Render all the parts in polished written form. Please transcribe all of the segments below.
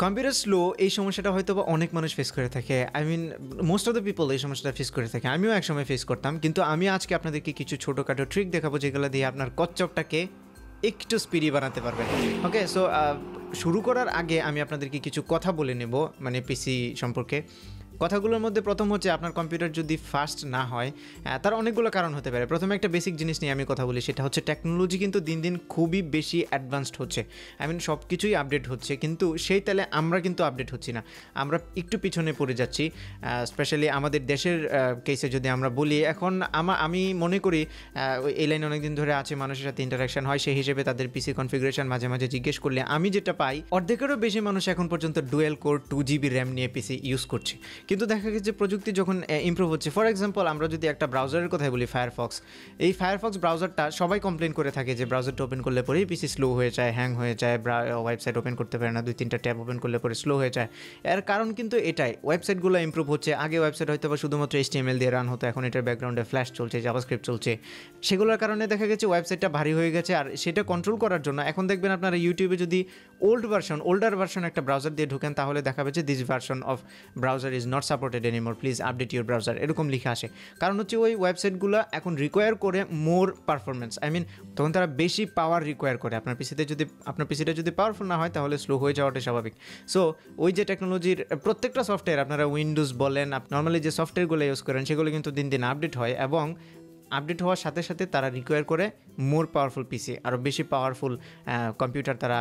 Computer slow এই সমস্যাটা হয়তো বা অনেক মানুষ ফেস করে থাকে। I mean most of the people এই সমস্যাটা ফেস করে থাকে। আমিও একসময় ফেস করতাম, কিন্তু আমি আজকে আপনাদেরকে কিছু ছোটোখাটো ট্রিক দেখাবো যেগুলো দিয়ে আপনার কচ্চপটাকে একটু স্পিডি বানাতে পারবেন। ওকে, সো শুরু করার আগে আমি আপনাদেরকে কিছু কথা বলে নেব, মানে পিসি সম্পর্কে। কথাগুলোর মধ্যে প্রথম হচ্ছে, আপনার কম্পিউটার যদি ফাস্ট না হয় তার অনেকগুলো কারণ হতে পারে। প্রথমে একটা বেসিক জিনিস নিয়ে আমি কথা বলি, সেটা হচ্ছে টেকনোলজি কিন্তু দিন দিন খুবই বেশি অ্যাডভান্সড হচ্ছে। আই মিন সব কিছুই আপডেট হচ্ছে, কিন্তু সেই তালে আমরা কিন্তু আপডেট হচ্ছি না, আমরা একটু পিছনে পড়ে যাচ্ছি। স্পেশালি আমাদের দেশের কেসে যদি আমরা বলি, এখন আমি মনে করি এই লাইনে অনেকদিন ধরে আছে, মানুষের সাথে ইন্টারাকশন হয়, সেই হিসেবে তাদের পিসি কনফিগারেশন মাঝে মাঝে জিজ্ঞেস করলে আমি যেটা পাই, অর্ধেকেরও বেশি মানুষ এখন পর্যন্ত ডুয়েল কোর 2GB র্যাম নিয়ে পিসি ইউজ করছে। কিন্তু দেখা গেছে প্রযুক্তি যখন ইমপ্রুভ হচ্ছে, ফর এক্সাম্পল আমরা যদি একটা ব্রাউজারের কথাই বলি, ফায়ারফক্স, এই ফায়ারফক্স ব্রাউজারটা সবাই কমপ্লেন করে থাকে যে ব্রাউজারটা ওপেন করলে পরেই পিসি স্লো হয়ে যায়, হ্যাং হয়ে যায়, ওয়েবসাইট ওপেন করতে পারে না, 2-3টা ট্যাব ওপেন করলে পরে স্লো হয়ে যায়। এর কারণ কিন্তু এটাই, ওয়েবসাইটগুলো ইমপ্রুভ হচ্ছে। আগে ওয়েবসাইট হয়তো বা শুধুমাত্র HTML দিয়ে রান হতো, এখন এটার ব্যাকগ্রাউন্ডে ফ্ল্যাশ চলছে, জাভাস্ক্রিপ্ট চলছে। সেগুলোর কারণে দেখা গেছে ওয়েবসাইটটা ভারী হয়ে গেছে। আর সেটা কন্ট্রোল করার জন্য এখন দেখবেন আপনারা ইউটিউবে যদি ওল্ডার ভার্সন একটা ব্রাউজার দিয়ে ঢুকেন, তাহলে দেখাবে যে this version of browser is not supported anymore, please update your browser, এরকম লিখে আসে। কারণ হচ্ছে ওই ওয়েবসাইটগুলো এখন রিকোয়ার করে মোর পারফরমেন্স, আই মিন তখন তারা বেশি পাওয়ার রিকোয়ার করে। আপনার পিসিটা যদি পাওয়ারফুল না হয়, তাহলে স্লো হয়ে যাওয়াটাই স্বাভাবিক। সো ওই যে টেকনোলজির প্রত্যেকটা সফটওয়্যার, আপনারা উইন্ডোজ বলেন, নর্মালি যে সফটওয়্যারগুলো ইউজ করেন, সেগুলো কিন্তু দিন দিন আপডেট হয়, এবং আপডেট হওয়ার সাথে সাথে তারা রিকোয়ার করে মোর পাওয়ারফুল পিসি, আরও বেশি পাওয়ারফুল কম্পিউটার তারা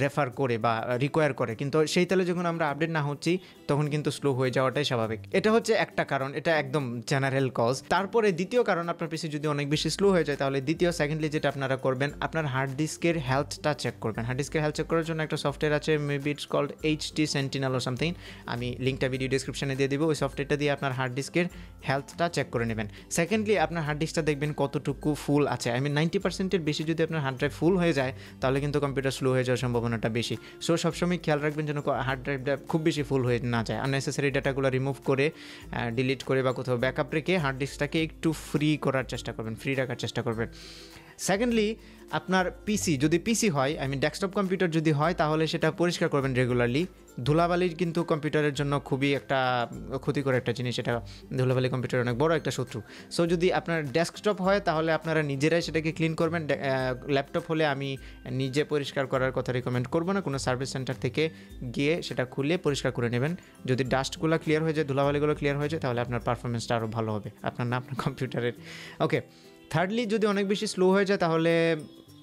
রেফার করে বা রিকোয়ার করে। কিন্তু সেই তালে যখন আমরা আপডেট না হচ্ছি, তখন কিন্তু স্লো হয়ে যাওয়াটাই স্বাভাবিক। এটা হচ্ছে একটা কারণ, এটা একদম জেনারেল কজ। তারপরে দ্বিতীয় কারণ, আপনার পিসি যদি অনেক বেশি স্লো হয়ে যায়, তাহলে সেকেন্ডলি যেটা আপনারা করবেন, আপনার হার্ড ডিস্কের হেলথটা চেক করবেন। হার্ড ডিস্কের হেলথ চেক করার জন্য একটা সফটওয়্যার আছে, maybe it's called HT Sentinel or something, আমি লিঙ্কটা ভিডিও ডিসক্রিপশনে দিয়ে দেবো। ওই সফটওয়্যারটা দিয়ে আপনার হার্ড ডিস্কের হেলথটা চেক করে নেবেন। সেকেন্ডলি আপনার হার্ড ডিস্কটা দেখবেন কতটুকু ফুল আছে। আই মিন 90%-এর বেশি যদি আপনার হার্ড ড্রাইভ ফুল হয়ে যায়, তাহলে কিন্তু কম্পিউটার স্লো হয়ে যাওয়ার সম্ভাবনাটা বেশি। সো সবসময় খেয়াল রাখবেন যেন হার্ড ড্রাইভটা খুব বেশি ফুল হয়ে না যায়। আননেসেসারি ডাটাগুলো রিমুভ করে, ডিলিট করে বা কোথাও ব্যাকআপ রেখে হার্ড ডিস্কটাকে একটু ফ্রি রাখার চেষ্টা করবেন। সেকেন্ডলি, আপনার পিসি যদি হয়, আই মিন ডেস্কটপ কম্পিউটার যদি হয়, তাহলে সেটা পরিষ্কার করবেন রেগুলারলি। ধুলাবালির কিন্তু কম্পিউটারের জন্য খুবই একটা ক্ষতিকর একটা জিনিস, এটা ধুলাবালি কম্পিউটারের অনেক বড় একটা শত্রু। সো যদি আপনার ডেস্কটপ হয়, তাহলে আপনারা নিজেরাই সেটাকে ক্লিন করবেন। ল্যাপটপ হলে আমি নিজে পরিষ্কার করার কথা রিকমেন্ড করবো না, কোনো সার্ভিস সেন্টার থেকে গিয়ে সেটা খুলে পরিষ্কার করে নেবেন। যদি ডাস্টগুলো ক্লিয়ার হয়ে যায়, ধুলাবালিগুলো ক্লিয়ার হয়ে যায়, তাহলে আপনার পারফরমেন্সটা আরও ভালো হবে, আপনার কম্পিউটারের। ওকে, থার্ডলি, যদি অনেক বেশি স্লো হয়ে যায়, তাহলে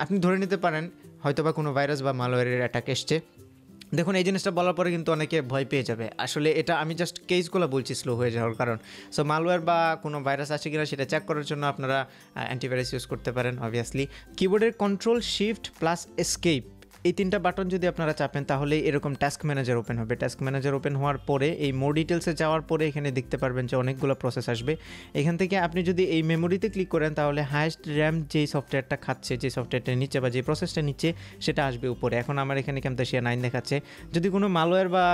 আপনি ধরে নিতে পারেন হয়তো বা কোনো ভাইরাস বা মালওয়্যারের অ্যাটাক এসছে। দেখুন, এই জিনিসটা বলার পরে কিন্তু অনেকে ভয় পেয়ে যাবে। আসলে এটা আমি জাস্ট কেসগুলো বলছি স্লো হয়ে যাওয়ার কারণ। সো মালওয়্যার বা কোনো ভাইরাস আছে কিনা সেটা চেক করার জন্য আপনারা অ্যান্টিভাইরাস ইউজ করতে পারেন অবভিয়াসলি। কিবোর্ডের কন্ট্রোল, শিফট প্লাস এসকেপ, এই 3টা বাটন যদি আপনারা চাপেন, তাহলে এরকম টাস্ক ম্যানেজার ওপেন হবে। টাস্ক ম্যানেজার ওপেন হওয়ার পরে এই মোর ডিটেলসে যাওয়ার পরে এখানে দেখতে পারবেন যে অনেকগুলো প্রসেস আসবে। এখান থেকে আপনি যদি এই মেমোরিতে ক্লিক করেন, তাহলে হাইয়েস্ট র্যাম যেই সফটওয়্যারটা খাচ্ছে, যে সফটওয়্যারটা নিচ্ছে বা যে প্রসেসটা নিচ্ছে, সেটা আসবে উপরে। এখন আমার এখানে Camtasia 9 দেখাচ্ছে। যদি কোনো মালওয়্যার বা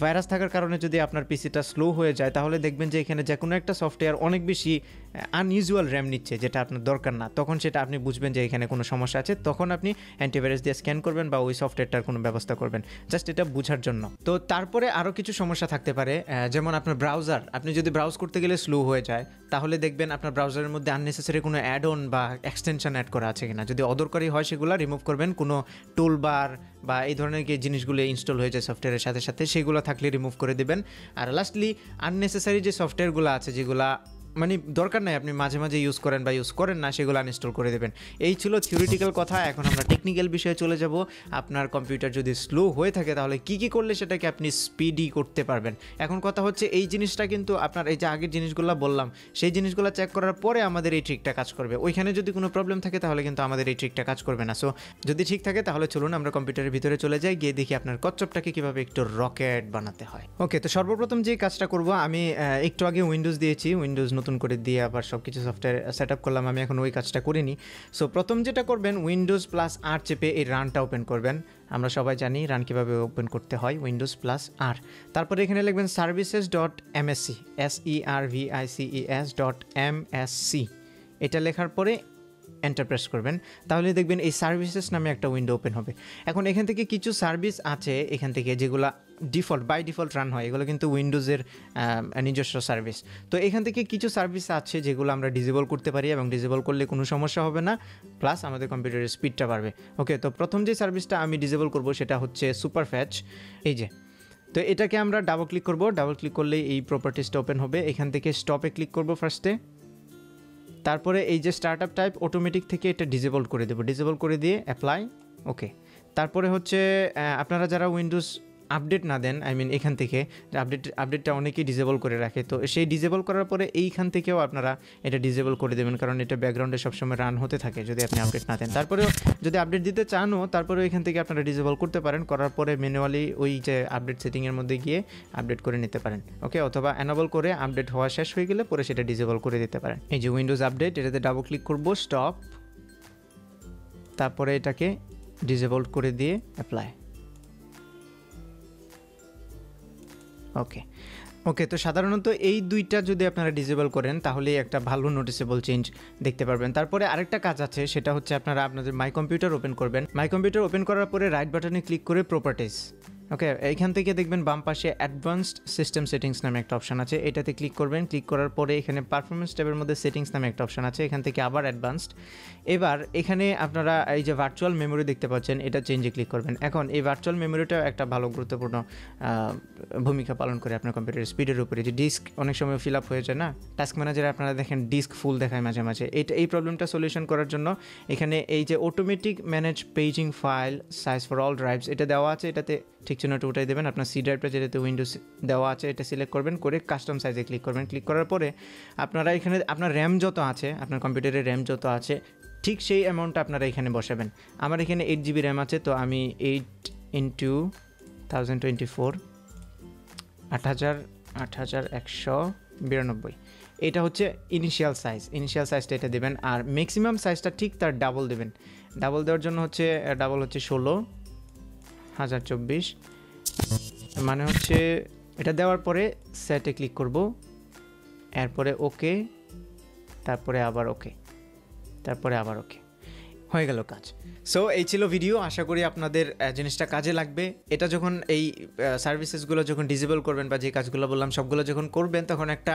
ভাইরাস থাকার কারণে যদি আপনার পিসিটা স্লো হয়ে যায়, তাহলে দেখবেন যে এখানে যে কোনো একটা সফটওয়্যার অনেক বেশি আনইউজুয়াল র্যাম নিচ্ছে, যেটা আপনার দরকার না। তখন সেটা আপনি বুঝবেন যে এখানে কোনো সমস্যা আছে, তখন আপনি অ্যান্টিভাইরাস দিয়ে স্ক্যান করবেন বা ওই সফটওয়্যারটার কোনো ব্যবস্থা করবেন, জাস্ট এটা বোঝার জন্য। তো তারপরে আরও কিছু সমস্যা থাকতে পারে, যেমন আপনার ব্রাউজার, আপনি যদি ব্রাউজ করতে গেলে স্লো হয়ে যায়, তাহলে দেখবেন আপনার ব্রাউজারের মধ্যে আননেসেসারি কোনো অ্যাড অন বা এক্সটেনশন অ্যাড করা আছে কিনা। যদি অদরকারি হয়, সেগুলো রিমুভ করবেন। কোনো টুলবার বা এই ধরনের যে জিনিসগুলো ইনস্টল হয়ে যায় সফটওয়্যারের সাথে সাথে, সেগুলো থাকলে রিমুভ করে দেবেন। আর লাস্টলি, আননেসেসারি যে সফটওয়্যারগুলো আছে, যেগুলো মানে দরকার নাই, আপনি মাঝে মাঝে ইউজ করেন বা ইউজ করেন না, সেগুলো আনইনস্টল করে দেবেন। এই ছিল থিওরিটিক্যাল কথা। এখন আমরা টেকনিক্যাল বিষয়ে চলে যাব। আপনার কম্পিউটার যদি স্লো হয়ে থাকে, তাহলে কি কি করলে সেটাকে আপনি স্পিডি করতে পারবেন। এখন কথা হচ্ছে, এই জিনিসটা কিন্তু আপনার এই যে আগের জিনিসগুলো বললাম, সেই জিনিসগুলো চেক করার পরে আমাদের এই ট্রিকটা কাজ করবে। ওইখানে যদি কোনো প্রবলেম থাকে, তাহলে কিন্তু আমাদের এই ট্রিকটা কাজ করবে না। সো যদি ঠিক থাকে, তাহলে চলুন আমরা কম্পিউটারের ভিতরে চলে যাই, গিয়ে দেখি আপনার কচ্চপটাকে কীভাবে একটু রকেট বানাতে হয়। ওকে, তো সর্বপ্রথম যে কাজটা করব, আমি একটু আগে উইন্ডোজ দিয়েছি, উইন্ডোজ নতুন করে দিয়ে আবার সব কিছু সফটওয়্যার সেট আপ করলাম। আমি এখন ওই কাজটা করিনি। সো প্রথম যেটা করবেন, উইন্ডোজ+R চেপে এই রানটা ওপেন করবেন। আমরা সবাই জানি রান কীভাবে ওপেন করতে হয়, উইন্ডোজ+R। তারপরে এখানে লিখবেন services.msc, services.msc। এটা লেখার পরে এন্টার প্রেস করবেন, তাহলে দেখবেন এই সার্ভিসেস নামে একটা উইন্ডো ওপেন হবে। এখন এখান থেকে কিছু সার্ভিস আছে এখান থেকে যেগুলো বাই ডিফল্ট রান হয়, এগুলো কিন্তু উইন্ডোজের নিজস্ব সার্ভিস। তো এখান থেকে কিছু সার্ভিস আছে যেগুলো আমরা ডিসেবল করতে পারি, এবং ডিসেবল করলে কোনো সমস্যা হবে না, প্লাস আমাদের কম্পিউটারের স্পিডটা বাড়বে। ওকে, তো প্রথম যে সার্ভিসটা আমি ডিসেবল করব সেটা হচ্ছে সুপারফ্যাচ। এই যে, তো এটাকে আমরা ডাবল ক্লিক করব, ডাবল ক্লিক করলেই এই প্রপার্টিসটা ওপেন হবে। এখান থেকে স্টপে ক্লিক করব ফার্স্টে, তারপরে এই যে স্টার্টআপ টাইপ অটোমেটিক থেকে এটা ডিসেবল করে দেবো, ডিসেবল করে দিয়ে অ্যাপ্লাই। ওকে, তারপরে হচ্ছে আপনারা যারা উইন্ডোজ আপডেট না দেন, এখান থেকে আপডেটটা অনেকেই ডিসেবল করে রাখে, তো সেই ডিসেবল করার পরে এইখান থেকেও আপনারা এটা ডিসেবল করে দেবেন, কারণ এটা ব্যাকগ্রাউন্ডে সবসময় রান হতে থাকে যদি আপনি আপডেট না দেন। তারপরেও যদি আপডেট দিতে চানও, তারপরেও এখান থেকে আপনারা ডিসেবল করতে পারেন, করার পরে ম্যানুয়ালি ওই যে আপডেট সেটিংয়ের মধ্যে গিয়ে আপডেট করে নিতে পারেন। ওকে, অথবা অ্যানাবল করে আপডেট হওয়া শেষ হয়ে গেলে পরে সেটা ডিসেবল করে দিতে পারেন। এই যে উইন্ডোজ আপডেট, এটাতে ডাবল ক্লিক করব, স্টপ, তারপরে এটাকে ডিসেবল করে দিয়ে অ্যাপ্লাই। ওকে, তো সাধারণত এই দুইটা যদি আপনারা ডিসেবল করেন তাহলে একটা ভালো নোটিসেবল চেঞ্জ দেখতে পারবেন। তারপরে আরেকটা কাজ আছে, সেটা হচ্ছে আপনারা আপনাদের মাই কম্পিউটার ওপেন করবেন। মাই কম্পিউটার ওপেন করার পরে রাইট বাটনে ক্লিক করে প্রপার্টিস। ওকে, এইখান থেকে দেখবেন বাম পাশে অ্যাডভান্সড সিস্টেম সেটিংস নামে একটা অপশান আছে, এটাতে ক্লিক করবেন। ক্লিক করার পরে এখানে পারফরমেন্স ট্যাবের মধ্যে সেটিংস নামে একটা অপশান আছে, এখান থেকে আবার অ্যাডভান্সড। এবার এখানে আপনারা এই যে ভার্চুয়াল মেমোরি দেখতে পাচ্ছেন, এটা চেঞ্জে ক্লিক করবেন। এখন এই ভার্চুয়াল মেমোরিটা একটা ভালো গুরুত্বপূর্ণ ভূমিকা পালন করে আপনার কম্পিউটারের স্পিডের উপরে। যে ডিস্ক অনেক সময় ফিল আপ হয়ে যায় না, টাস্ক ম্যানেজারে আপনারা দেখেন ডিস্ক ফুল দেখায় মাঝে মাঝে। এই প্রবলেমটা সলিউশন করার জন্য এখানে এই যে automatic manage paging file size for all drives এটা দেওয়া আছে, এটাতে ঠিক চিহ্নটা উঠাই দেবেন। আপনার সি ড্রাইভটা যেটাতে উইন্ডোজ দেওয়া আছে এটা সিলেক্ট করবেন, করে কাস্টম সাইজে ক্লিক করবেন। ক্লিক করার পরে আপনারা এখানে আপনার র্যাম যত আছে, আপনার কম্পিউটারের র্যাম যত আছে ঠিক সেই অ্যামাউন্টটা আপনারা এখানে বসাবেন। আমার এখানে 8 GB র্যাম আছে, তো আমি 8x1024 8192 এটা হচ্ছে ইনিশিয়াল সাইজটা এটা দেবেন। আর ম্যাক্সিমাম সাইজটা ঠিক তার ডাবল দেবেন। ডাবল দেওয়ার জন্য হচ্ছে 16024, মানে হচ্ছে এটা দেওয়ার পরে সেটে ক্লিক করব, এরপরে ওকে, তারপরে আবার ওকে, তারপরে আবার ওকে, হয়ে গেল কাজ। সো এই ছিল ভিডিও, আশা করি আপনাদের জিনিসটা কাজে লাগবে। এটা যখন এই সার্ভিসেসগুলো যখন ডিসেবল করবেন বা যে কাজগুলো বললাম সবগুলো যখন করবেন, তখন একটা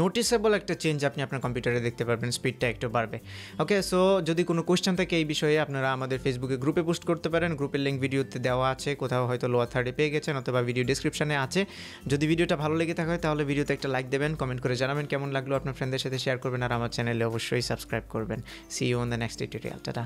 নোটিসেবল একটা চেঞ্জ আপনি আপনার কম্পিউটারে দেখতে পারবেন, স্পিডটা একটু বাড়বে। ওকে, সো যদি কোনো কোয়েশ্চেন থাকে এই বিষয়ে আপনারা আমাদের ফেসবুকে গ্রুপে পোস্ট করতে পারেন। গ্রুপের লিঙ্ক ভিডিওতে দেওয়া আছে, কোথাও হয়তো লোয়ার থার্ডে পেয়ে গেছেন, অথবা ভিডিও ডিসক্রিপশনে আছে। যদি ভিডিওটা ভালো লেগে থাকে তাহলে ভিডিওতে একটা লাইক দেবেন, কমেন্ট করে জানাবেন কেমন লাগলো, আপনার ফ্রেন্ডদের সাথে শেয়ার করবেন, আর আমার চ্যানেলে অবশ্যই সাবস্ক্রাইব করবেন। See you on the next tutorial. Tata.